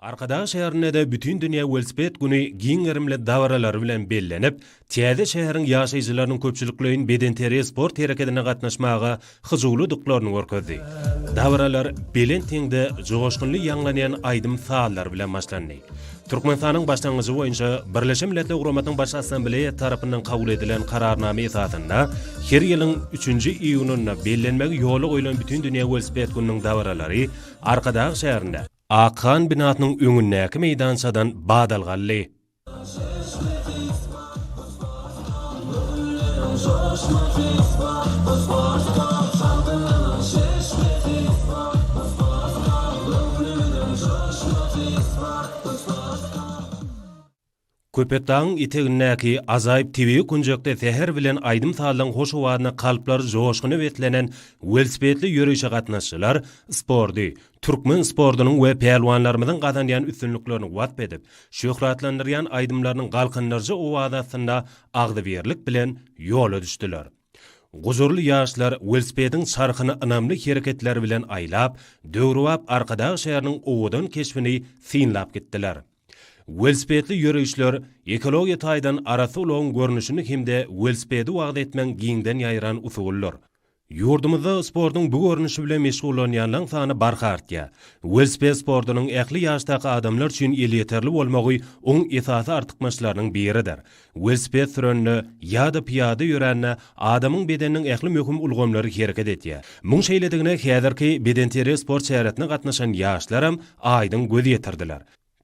Arkadaş şäherinde de bütün dünýä welosiped güni giň erimli dawaralary bilen bellenip, täze şäheriň ýaşaýjylarynyň köpçüliklerini bedenteri sport hereketine gatnaşmaga hyjuludlyklaryny görkezdi. Dawaralar belen teňde jogaşgynly ýanglanýan aýdym saallar bilen başlandy. Türkmenistanyň başlangyjy boýunça Birleşen Milletler Guramatynyň baş assambleýa tarapyndan kabul edilen kararname esasynda her ýylyň 3-nji iýunyna bellenmegi ýoly goýulan bütün dünýä welosiped gününiň dawaralary Arkadaş şäherinde Akan binatynyň öňündäki meýdançadan badalgally. Köpekdaň iteginäki azaýyp tibi kunjakda seher bilen aýdym salyň hoş hawadyna kalplar joşgyny betlenen welosipedli ýörüşe gatnaşçylar spordy, türkmen spordunyň we pehlwanlarymyzyň gazanýan üstünliklerini wap edip, şöhratlandyrýan aýdymlarynyň galkynlarjy owadasyna agdyberlik bilen ýola düşdiler. Guzurly ýaşlar welosipediň çarkyny ynamly hereketler bilen aýlap, döwrüwap Arkadaş şäheriniň owadan keşfini synlap gitdiler. Welosipedli ýörüşler ekologiýa taýdan arasy ulan görnüşini hemde welosipedi wagt etmen giňden ýaýran usullar. Ýurdumyzda sportyň bu görnüşi bilen meşgullanýanlaryň sany barkartýa. Welosiped sportynyň ähli ýaşdaky adamlar üçin ýeterli bolmagy oň esasy artykmaçlarynyň biridir. Welosiped süränne ýa-da piyada ýöränne adamyň bedeniniň ähli möhüm ulgamlary hereket etýär. Muň şeýledigine häzirki bedenteri sport şäheretine gatnaşan ýaşlaram aýdyň gözi ýetirdiler.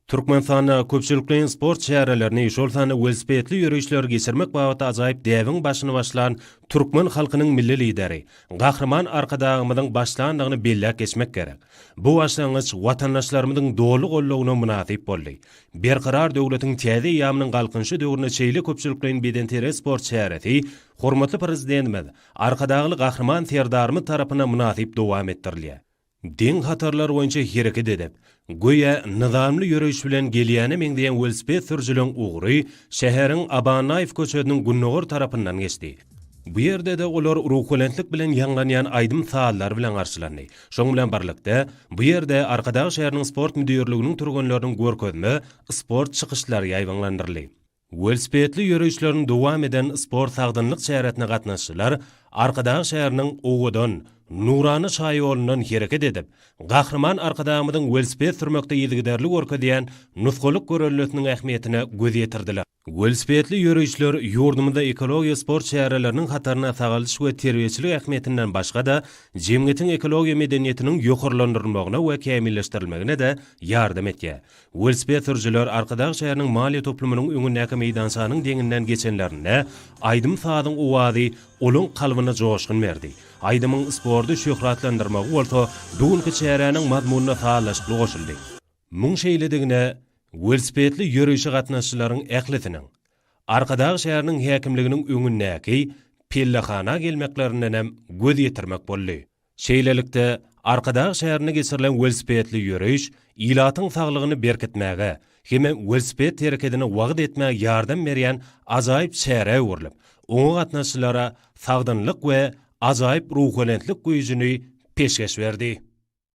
Türkmenistana köpçüliklerin sport şäherlerini şol sany welosipedli ýörüşler geçirmek bagyta ajaýyp däwiň başyny başlan türkmen halkynyň milli lideri, gahrman arkadagymyzyň başlandygyny bellek geçmek gerek. Bu başlangyç watandaşlarymyzyň dolu gollugyna munasyp boldy. Berqarar döwletiň täze ýamynyň galkynşy döwrüne çeýle köpçüliklerin bedenteri sport şähereti hormatly prezidentimiz arkadagyly gahrman serdarmy tarapyna munasyp dowam etdirilýär. Deň hatarlar boýunça hereket edip, goýa nizamly ýörüş bilen gelýäne meňdeýän welosiped sürjülen ugry şäheriň Abanaýew köçediniň günnogor tarapyndan geçdi. Bu ýerde de olar ruhulentlik bilen ýanglanýan aýdym saallar bilen garşylandy. Şoň bilen barlykda bu ýerde Arkadaş şäheriniň sport müdürliginiň turgunlarynyň görkezme sport çykyşlary ýaýbanlandyrly. Welosipedli ýörüşleriň dowam eden sport sagdynlyk şäheretine gatnaşçylar Arkadaş şäheriniň owadan nurany şaýolundan hereket edip, gahrman arkadagymyzyň welosiped sürmekde ýygyderli görkezýän nusgalyk görelletiniň ähmiýetine göz ýetirdiler. Welosipedli ýörüşler ýurdumyzda ekologiýa sport şäherleriniň hataryna sagalýyş we terbiýeçilik ähmiýetinden başga da jemgyýetiň ekologiýa medeniýetiniň ýokarlandyrylmagyna we kämilleşdirilmegine de ýardam etýär. Welosiped sürjüler Arkadaş şäheriniň maliýe toplumynyň öňündäki meýdansanyň deňinden geçenlerine aýdym sadyň owady olun kalbyna joşgyn berdi. Aýdymyň sporty şöhratlandyrmagy bolsa, bugünkü şäheriniň mazmunyna faýallaşyk goşuldy. Muň şeýledigine welosipedli ýörüşe gatnaşçylaryň ählisiniň Arkadaş şäheriniň häkimliginiň öňündäki pellehana gelmeklerinden hem göz ýetirmek boldy. Şeýlelikde Arkadaş şäherine geçirilen welosipedli ýörüş ilatyň saglygyny berkitmäge hem welosiped hereketini wagt etmäge ýardam berýän ajaýyp şähere öwrülip, oňa gatnaşçylara sagdynlyk we ajaýyp ruhulentlik güýjüni peşkeş berdi.